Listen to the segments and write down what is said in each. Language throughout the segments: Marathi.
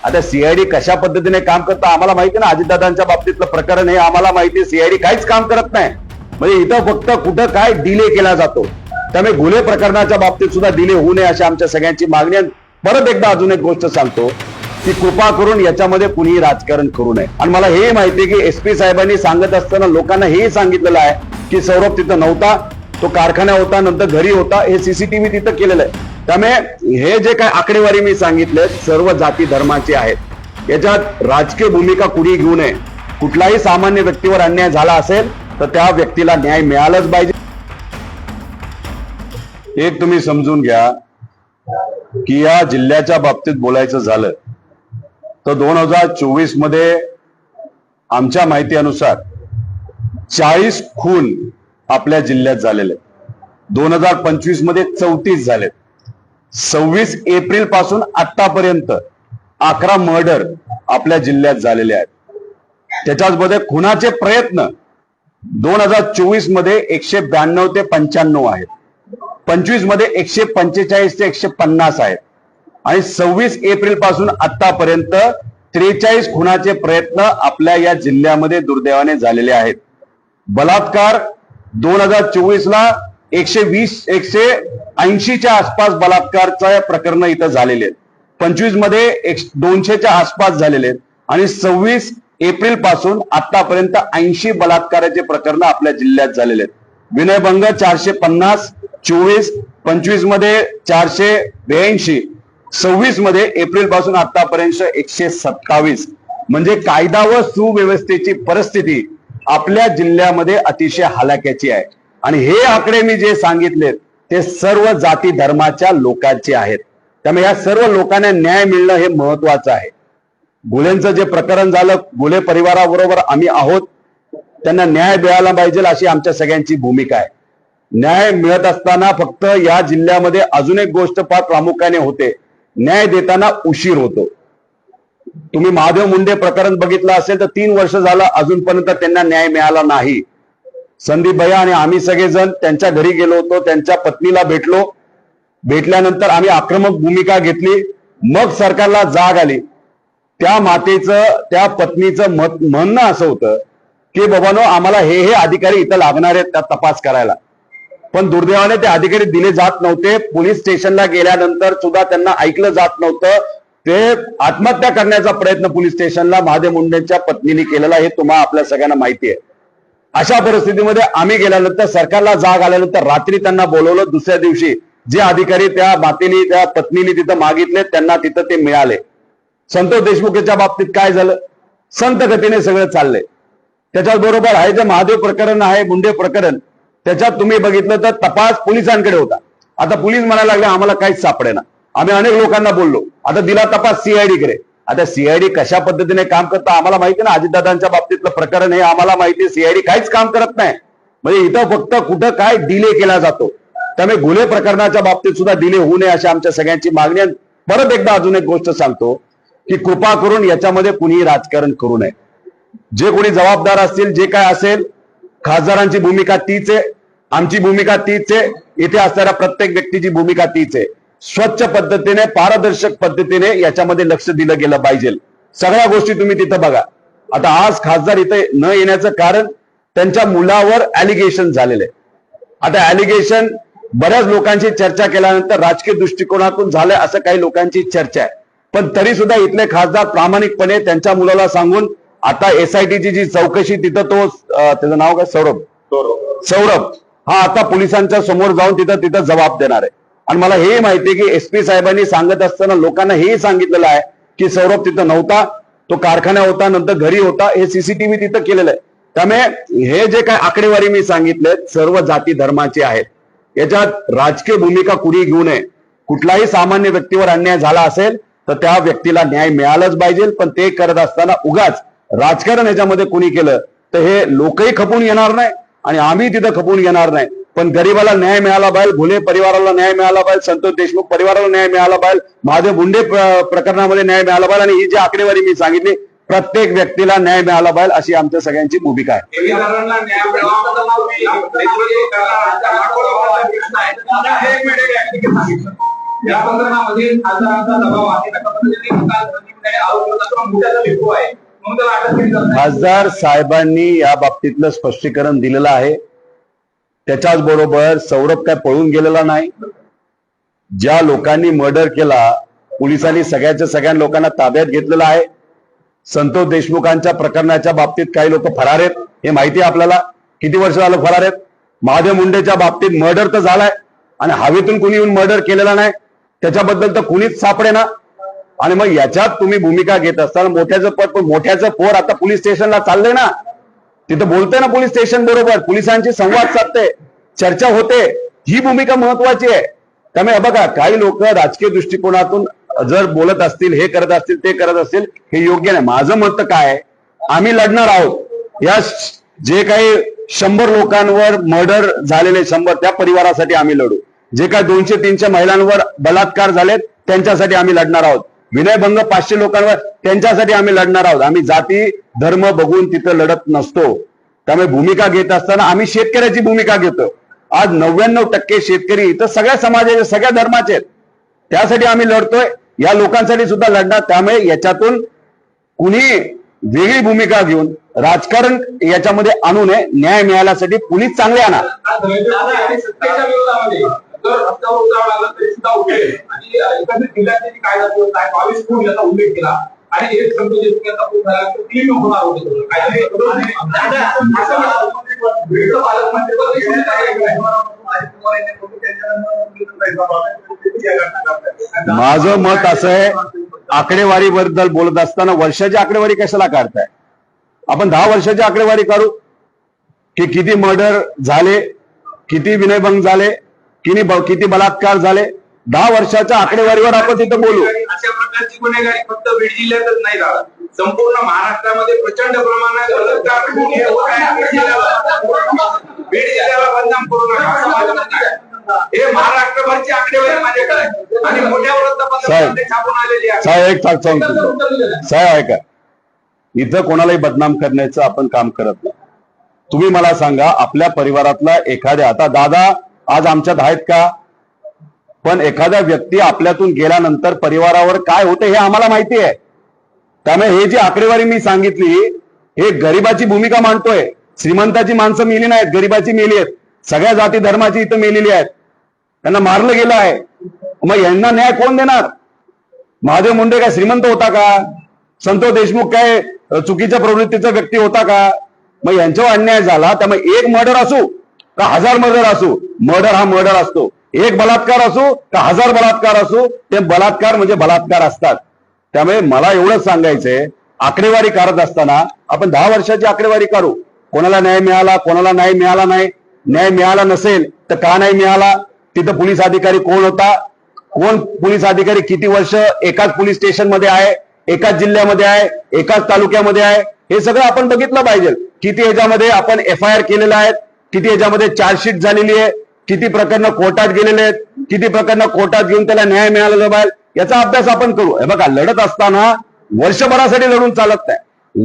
आता सीआयडी कशा पद्धतीने काम करतं आम्हाला माहिती ना, अजितदादांच्या बाबतीतलं प्रकरण हे आम्हाला माहिती, सीआयडी काहीच काम करत नाही. म्हणजे इथं फक्त कुठं काय डिले केला जातो. त्यामुळे गुन्हे प्रकरणाच्या बाबतीत सुद्धा डिले होऊ नये अशी आमच्या सगळ्यांची मागणी आहे. परत एकदा अजून एक गोष्ट सांगतो की कृपा करून याच्यामध्ये कुणीही राजकारण करू नये. आणि मला हे माहिती आहे की एसपी साहेबांनी सांगत असताना लोकांना हे सांगितलेलं आहे की सौरभ तिथं नव्हता, तो कारखाना होता, नंतर घरी होता, हे सीसीटीव्ही तिथं केलेलं आहे. त्यामुळे हे जे काय आकडेवारी मी सांगितले सर्व जाती धर्माचे आहेत. याच्यात राजकीय भूमिका कुणी घेऊ नये. कुठलाही सामान्य व्यक्तीवर अन्याय झाला असेल तर त्या व्यक्तीला न्याय मिळालाच पाहिजे. एक तुम्ही समजून घ्या की या जिल्ह्याच्या बाबतीत बोलायचं झालं तर 2024 मध्ये आमच्या माहिती अनुसार 40 खून आपल्या जिल्ह्यात झालेले, 2025 मध्ये 34 झालेत. 26 एप्रिल पासून आतापर्यंत 11 मर्डर आपल्या जिल्ह्यात झालेले आहेत. त्याच्यामध्ये खुनाचे प्रयत्न 2024 मध्ये 192 ते 95 आहेत, 25 मध्ये 145 ते 150 आहेत आणि 26 एप्रिल पासून आतापर्यंत 43 खुनाचे प्रयत्न आपल्या या जिल्ह्यामध्ये दुर्दैवाने झालेले आहेत. बलात्कार 2024 ला 180च्या आसपास बलात्कारच्या प्रकरण इथं झालेले आहेत. 25 मध्ये 200च्या आसपास झालेले आहेत आणि 26 एप्रिल पासून आतापर्यंत 80 बलात्काराचे प्रकरण आपल्या जिल्ह्यात झालेले आहेत. विनयभंग 450, 24, 25 मध्ये 482, 26 मध्ये एप्रिल पासून आतापर्यंत 127. म्हणजे कायदा व सुव्यवस्थेची परिस्थिती आपल्या जिल्ह्यामध्ये अतिशय हलाख्याची आहे. आणि हे आकडे मी जे सांगितलेत ते सर्व जाती धर्माच्या लोकांचे आहेत. त्यामुळे या सर्व लोकांना न्याय मिळणं हे महत्वाचं आहे. गुन्ह्यांचं जे प्रकरण झालं, गुन्हे परिवाराबरोबर आम्ही आहोत, त्यांना न्याय मिळाला पाहिजे अशी आमच्या सगळ्यांची भूमिका आहे. न्याय मिळत असताना फक्त या जिल्ह्यामध्ये अजून एक गोष्ट फार प्रामुख्याने होते, न्याय देताना उशीर होतो. तुम्ही महादेव मुंडे प्रकरण बघितलं असेल तर 3 वर्ष झालं अजूनपर्यंत त्यांना न्याय मिळाला नाही. संदीप भैया आणि आम्ही सगळेजण त्यांच्या घरी गेलो होतो, त्यांच्या पत्नीला भेटलो. भेटल्यानंतर आम्ही आक्रमक भूमिका घेतली. मग सरकारला जाग आली. त्या मातेचं, त्या पत्नीचं म्हणणं असं होतं की बाबांनो आम्हाला हे अधिकारी इथं लागणार आहेत त्या तपास करायला. पण दुर्दैवाने ते अधिकारी दिले जात नव्हते. पोलीस स्टेशनला गेल्यानंतर सुद्धा त्यांना ऐकलं जात नव्हतं. ते आत्महत्या करण्याचा प्रयत्न पोलीस स्टेशनला महादेव मुंडेंच्या पत्नीने केलेला हे तुम्हाला आपल्या सगळ्यांना माहिती आहे. अशा परिस्थितीमध्ये आम्ही गेल्यानंतर सरकारला जाग आल्यानंतर रात्री त्यांना बोलवलं. दुसऱ्या दिवशी जे अधिकारी त्या मातेने, त्या पत्नीने तिथं मागितले त्यांना तिथं ते मिळाले. संतोष देशमुखच्या बाबतीत काय झालं, संत गतीने सगळं चाललंय. त्याच्याच बरोबर आहे जे महादेव प्रकरण आहे, मुंडे प्रकरण, त्याच्यात तुम्ही बघितलं तर तपास पोलिसांकडे होता. आता पोलीस म्हणायला लागले आम्हाला काहीच सापडेना. आम्ही अनेक लोकांना बोललो, आता दिला तपास सीआयडी कडे. आता सीआयडी कशा पद्धतीने काम करतं आम्हाला माहिती ना, अजितदादांच्या बाबतीतलं प्रकरण हे आम्हाला माहिती, सीआयडी काहीच काम करत नाही. म्हणजे इथं फक्त कुठं काय डिले केला जातो. त्यामुळे गुन्हे प्रकरणाच्या बाबतीत सुद्धा डिले होऊ नये अशी आमच्या सगळ्यांची मागणी आहे. परत एकदा अजून एक गोष्ट सांगतो की कृपा करून याच्यामध्ये कुणीही राजकारण करू नये. जे कोणी जबाबदार असतील, जे काय असेल, खासदारांची भूमिका तीच आहे, आमची भूमिका तीच आहे, इथे असणाऱ्या प्रत्येक व्यक्तीची भूमिका तीच आहे. स्वच्छ पद्धतीने, पारदर्शक पद्धतीने याच्यामध्ये लक्ष दिलं गेलं पाहिजे. सगळ्या गोष्टी तुम्ही तिथं बघा. आता आज खासदार इथे न येण्याचं कारण त्यांच्या मुलावर ऍलिगेशन झालेले. आता ऍलिगेशन बऱ्याच लोकांची चर्चा केल्यानंतर राजकीय दृष्टिकोनातून झालंय असं काही लोकांची चर्चा आहे. पण तरी सुद्धा इथले खासदार प्रामाणिकपणे त्यांच्या मुलाला सांगून आता एसआयटीची जी चौकशी, तिथं तो त्याचं नाव काय, सौरभ हा आता पोलिसांच्या समोर जाऊन तिथं जबाब देणार आहे. आणि मला हे माहिती आहे की एसपी साहेबांनी सांगत असताना लोकांना हे सांगितलेलं आहे की सौरभ तिथं नव्हता, तो कारखाना होता, नंतर घरी होता, हे सीसीटीव्ही तिथं केलेलं आहे. त्यामुळे हे जे काय आकडेवारी मी सांगितले सर्व जाती धर्माचे आहेत. याच्यात राजकीय भूमिका कुणी घेऊ नये. कुठलाही सामान्य व्यक्तीवर अन्याय झाला असेल तर त्या व्यक्तीला न्याय मिळालाच पाहिजे. पण ते करत असताना उगाच राजकारण याच्यामध्ये कुणी केलं तर हे लोकही खपून येणार नाही आणि आम्ही तिथं खपून येणार नाही. पण गरीबाला न्याय मिळाला पाहिजे, गुन्हे परिवाराला न्याय मिळाला पाहिजे, संतोष देशमुख परिवाराला न्याय मिळाला पाहिजे, महादेव मुंडे प्रकरणामध्ये न्याय मिळाला पाहिजे. आणि ही जी आकडेवारी मी सांगितली प्रत्येक व्यक्तीला न्याय मिळाला पाहिजे अशी आमच्या सगळ्यांची भूमिका आहे. या प्रकरणामध्ये खासदारांचा दबाव आहे, अशा पद्धतीने आरोप करतात, मोठ्याचा बिंदू आहे, मग त्याला अटक केली जाते. खासदार साहेबांनी या बाबतीतलं स्पष्टीकरण दिलेलं आहे. त्याच्याच बरोबर सौरभ काय पळून गेलेला नाही. ज्या लोकांनी मर्डर केला पोलिसांनी सगळ्या लोकांना ताब्यात घेतलेलं आहे. संतोष देशमुखांच्या प्रकरणाच्या बाबतीत काही लोक फरार आहेत, हे माहिती आहे आपल्याला. किती वर्ष झालं फरार आहेत. महादेव मुंडेच्या बाबतीत मर्डर तर झालाय आणि हवेतून कुणी येऊन मर्डर केलेला नाही, त्याच्याबद्दल तर कुणीच सापडे ना. आणि मग याच्यात तुम्ही भूमिका घेत असताना मोठ्याचं पद, पण मोठ्याचं पोर आता पोलीस स्टेशनला चाललंय ना, तिथं बोलतंय ना पोलीस स्टेशन बरोबर, पोलिसांची संवाद साधते, चर्चा होते. ही भूमिका महत्वाची आहे. त्यामुळे बघा, काही लोक राजकीय दृष्टिकोनातून जर बोलत असतील, हे करत असतील, ते करत असतील, हे योग्य नाही. माझं मत काय आहे, आम्ही लढणार आहोत. या जे काही 100 लोकांवर मर्डर झालेले 100 त्या परिवारासाठी आम्ही लढू. जे काही 200-300 महिलांवर बलात्कार झालेत त्यांच्यासाठी आम्ही लढणार आहोत. विनयभंग 500 लोकांवर त्यांच्यासाठी आम्ही लढणार आहोत. आम्ही जाती धर्म बघून तिथं लढत नसतो. त्यामुळे भूमिका घेत असताना आम्ही शेतकऱ्याची भूमिका घेतो. आज 99% शेतकरी इथं सगळ्या समाजाचे, सगळ्या धर्माचे आहेत. त्यासाठी आम्ही लढतोय, या लोकांसाठी सुद्धा लढणार. त्यामुळे याच्यातून कुणी वेगळी भूमिका घेऊन राजकारण याच्यामध्ये आणू नये. न्याय मिळाल्यासाठी पोलीस चांगले आणा. सत्तेच्या विरोधामध्ये जर रस्त्यावर उतरावं लागलं तरी सुद्धा उठेल. आणि एकंदरीत जिल्ह्याची जी कायदा व्यवस्था आहे, 22 खून याचा उल्लेख केला आणि एक संतोष देशमुखांचा खून झाला तर 3 होणार होते. माझं मत असं आहे, आकडेवारी बद्दल बोलत असताना वर्षाची आकडेवारी कशाला काढताय. आपण 10 वर्षाची आकडेवारी काढू की किती मर्डर झाले, किती विनयभंग झाले, किती बलात्कार झाले. 10 वर्षाच्या आकडेवारीवर आपण तिथं बोलू. अशा प्रकारची गुन्हेगारी फक्त बीड जिल्ह्यातच नाही झाला, संपूर्ण महाराष्ट्रामध्ये प्रचंड प्रमाणात बलात्कार बीड जिल्ह्याला बदनाम करू नका. हे महाराष्ट्रभरची आकडेवारी माझ्याकडे आणि मोठ्या वृत्तपत्रामध्ये छापून आलेली आहे. साहेब ऐका, इथं कोणालाही बदनाम करण्याचं आपण काम करत नाही. तुम्ही मला सांगा, आपल्या परिवारातला एखाद्या, आता दादा आज आमच्यात आहेत का, पण एखादा व्यक्ती आपल्यातून गेल्यानंतर परिवारावर काय होते हे आम्हाला माहिती आहे. त्यामुळे हे जी आकडेवारी मी सांगितली, हे गरिबाची भूमिका मांडतोय. श्रीमंताची माणसं मेली नाहीत, गरिबाची मेली आहेत. सगळ्या जाती धर्माची इथं मेलेली आहेत, त्यांना मारलं गेलं आहे. मग यांना न्याय कोण देणार. महादेव मुंडे काय श्रीमंत होता का. संतोष देशमुख काय चुकीच्या प्रवृत्तीचा व्यक्ती होता का. मग यांच्यावर अन्याय झाला, त्यामुळे एक मर्डर असू का 1000 मर्डर असू, मर्डर हा मर्डर असतो. एक बलात्कार असू का 1000 बलात्कार असू, ते बलात्कार म्हणजे बलात्कार असतात. त्यामुळे मला एवढंच सांगायचंय, आकडेवारी काढत असताना आपण 10 वर्षाची आकडेवारी काढू. कोणाला न्याय मिळाला, कोणाला न्याय मिळाला नाही. न्याय मिळाला नसेल तर का नाही मिळाला, तिथं पोलीस अधिकारी कोण होता, कोण पोलीस अधिकारी किती वर्ष एकाच पोलीस स्टेशन मध्ये आहे, एकाच जिल्ह्यामध्ये आहे, एकाच तालुक्यामध्ये आहे, हे सगळं आपण बघितलं पाहिजे. किती ह्याच्यामध्ये आपण FIR केलेलं आहेत, किती ह्याच्यामध्ये चार्जशीट झालेली आहे, किती प्रकरणं कोर्टात गेलेले आहेत, किती प्रकरणं कोर्टात घेऊन त्याला न्याय मिळालेला पाहिजे, याचा अभ्यास आपण करू. हे बघा, लढत असताना वर्षभरासाठी लढून चालत नाही.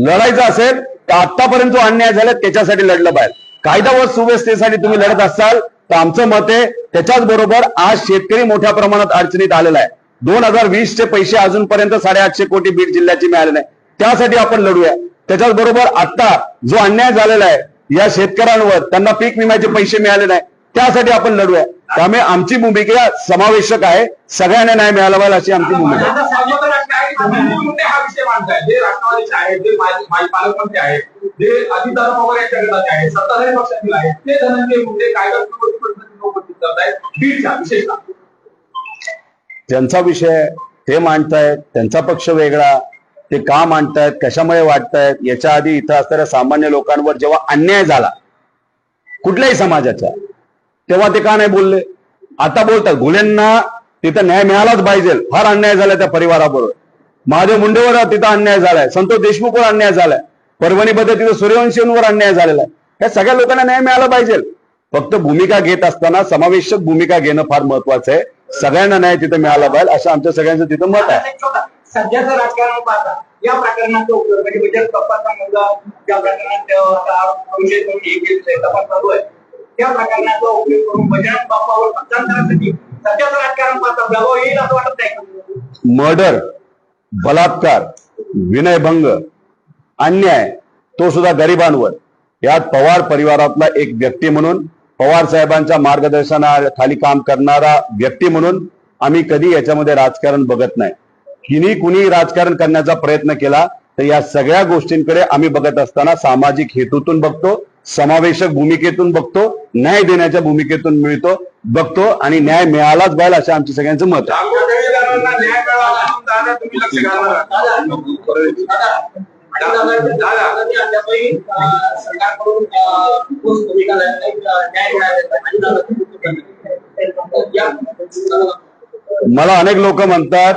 लढायचं असेल तर आतापर्यंत जो अन्याय झाला त्याच्यासाठी लढलं पाहिजे. कायदा व सुव्यवस्थेसाठी तुम्ही लढत असाल तर आमचं मत आहे. त्याच्याच बरोबर आज शेतकरी मोठ्या प्रमाणात अडचणीत आलेला आहे. 2020 चे पैसे अजूनपर्यंत 850 कोटी बीड जिल्ह्याची मिळाले नाही, त्यासाठी आपण लढूया. त्याच्याच बरोबर आता जो अन्याय झालेला आहे या शेतकऱ्यांवर, त्यांना पीक विम्याचे पैसे मिळाले नाही, त्यासाठी आपण लढूया. त्यामुळे आमची भूमिका समावेशक आहे, सगळ्यांना न्याय मिळाला पाहिजे अशी आमची भूमिका आहे. हा विषय मांडताय, जे राष्ट्रवादीचे आहेत, जे माजी पालकमंत्री आहेत, जे अजितदादा पवार यांच्या गटाचे आहेत, सत्ताधारी पक्षातील आहेत, ते धनंजय मुंडे कायदा उपस्थित करतायत बीडच्या विशेषतः. त्यांचा विषय ते मांडतायत, त्यांचा पक्ष वेगळा, ते का मांडतायत, कशामुळे वाटतायत. याच्या आधी इथं असणाऱ्या सामान्य लोकांवर जेव्हा अन्याय झाला कुठल्याही समाजाचा, तेव्हा ते का नाही बोलले. आता बोलतात गुन्ह्यांना तिथं न्याय मिळालाच पाहिजे. फार अन्याय झालाय त्या परिवाराबरोबर. महादेव मुंडेवर तिथं अन्याय झालाय, संतोष देशमुखवर अन्याय झालाय, परभणीमध्ये तिथं सूर्यवंशींवर अन्याय झालेला आहे. या सगळ्या लोकांना न्याय मिळाला पाहिजे. फक्त भूमिका घेत असताना समावेशक भूमिका घेणं फार महत्वाचं आहे. सगळ्यांना न्याय तिथं मिळाला पाहिजे असं आमच्या सगळ्यांचं तिथं मत आहे. सध्याचं राजकारण पाहता या प्रकरणाचा उपयोग म्हणजे बजट कपाचा मुद्दा ज्या प्रकरणात तपास चालू आहे, त्या प्रकरणाचा उपयोग करून बजरंग बाप्पावर मतदान करण्यासाठी सध्याचं राजकारण मात्र प्रभाव येईल असं वाटत नाही. मर्डर, बलात्कार, विनयभंग, अन्याय, तो सुद्धा गरिबांवर, यात पवार परिवारातला एक व्यक्ती म्हणून, पवार साहेबांच्या मार्गदर्शनाखाली काम करणारा व्यक्ती म्हणून आम्ही कधी याच्यामध्ये राजकारण बघत नाही. कुणी राजकारण करण्याचा प्रयत्न केला तर या सगळ्या गोष्टींकडे आम्ही बघत असताना सामाजिक हेतूतून बघतो, समावेशक भूमिकेतून बघतो, न्याय देण्याच्या भूमिकेतून बघतो आणि न्याय मिळालाच पाहिजे असं आमचं सगळ्यांचं मत आहे. न्याय मिळावा दादा, तुम्ही लक्ष घाला सरकारकडून भूमिका न्याय मिळाला. मला अनेक लोक म्हणतात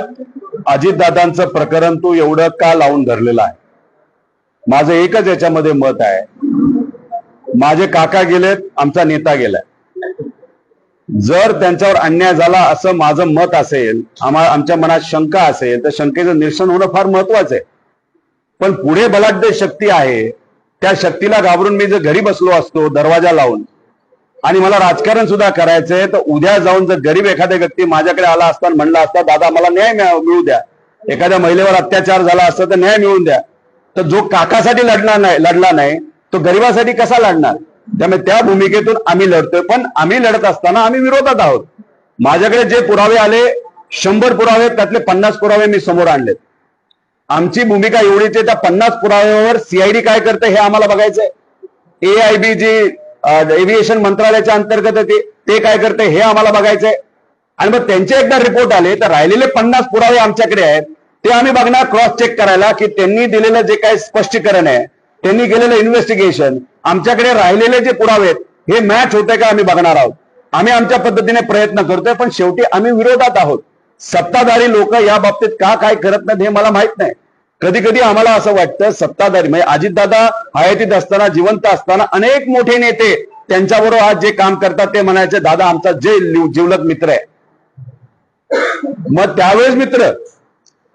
अजितदादांचं प्रकरण तू एवढं का लावून धरलेलं आहे. माझं एकच याच्यामध्ये मत आहे, माझे काका गेलेत, आमचा नेता गेलाय. जर त्यांच्यावर अन्याय झाला असं माझं मत असेल, आमच्या मनात शंका असेल तर शंकेचं निरसन होणं फार महत्वाचं आहे. पण पुढे बलाढ्य शक्ती आहे, त्या शक्तीला घाबरून मी जर घरी बसलो असतो दरवाजा लावून आणि मला राजकारण सुद्धा करायचंय, तर उद्या जाऊन जर गरीब एखाद्या व्यक्ती माझ्याकडे आला असता म्हणला असता दादा मला न्याय मिळू द्या, एखाद्या महिलेवर अत्याचार झाला असता तर न्याय मिळवून द्या, तर जो काकासाठी लढला नाही तो गरिबासाठी कसा लढणार. त्यामुळे त्या भूमिकेतून आम्ही लढतोय. पण आम्ही लढत असताना आम्ही विरोधात आहोत. माझ्याकडे जे पुरावे आले 100 पुरावे, त्यातले 50 पुरावे मी समोर आणलेत. आमची भूमिका एवढीच आहे, त्या 50 पुराव्यावर सीआयडी काय करते हे आम्हाला बघायचंय. AIB जी एव्हिएशन मंत्रालयाच्या अंतर्गत ते काय करते हे आम्हाला बघायचंय. आणि मग त्यांचे एकदा रिपोर्ट आले तर राहिलेले 50 पुरावे आमच्याकडे आहेत, ते आम्ही बघणार, क्रॉस चेक करायला की त्यांनी दिलेलं जे काही स्पष्टीकरण आहे, त्यांनी केलेलं इन्व्हेस्टिगेशन, आमच्याकडे राहिलेले जे पुरावे आहेत हे मॅच होते का आम्ही बघणार आहोत. आम्ही आमच्या पद्धतीने प्रयत्न करतोय, पण शेवटी आम्ही विरोधात आहोत. सत्ताधारी लोक या बाबतीत का काय करत नाहीत हे मला माहित नाही. कधी कधी आम्हाला असं वाटतं सत्ताधारी म्हणजे अजितदादा हयातीत असताना, जिवंत असताना अनेक मोठे नेते त्यांच्याबरोबर आज जे काम करतात ते म्हणायचे दादा आमचा जे जिवलग मित्र आहे. मग त्यावेळेस मित्र,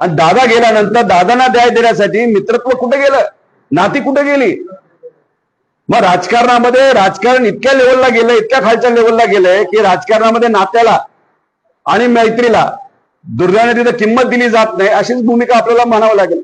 आणि दादा गेल्यानंतर दादांना न्याय देण्यासाठी मित्रत्व कुठे गेलं, नाती कुठे गेली. मग राजकारण इतक्या लेवलला गेलं, इतक्या खालच्या लेवलला गेलंय की राजकारणामध्ये नात्याला आणि मैत्रीला दुर्दैवाने तिथे किंमत दिली जात नाही, अशीच भूमिका आपल्याला म्हणावं लागेल.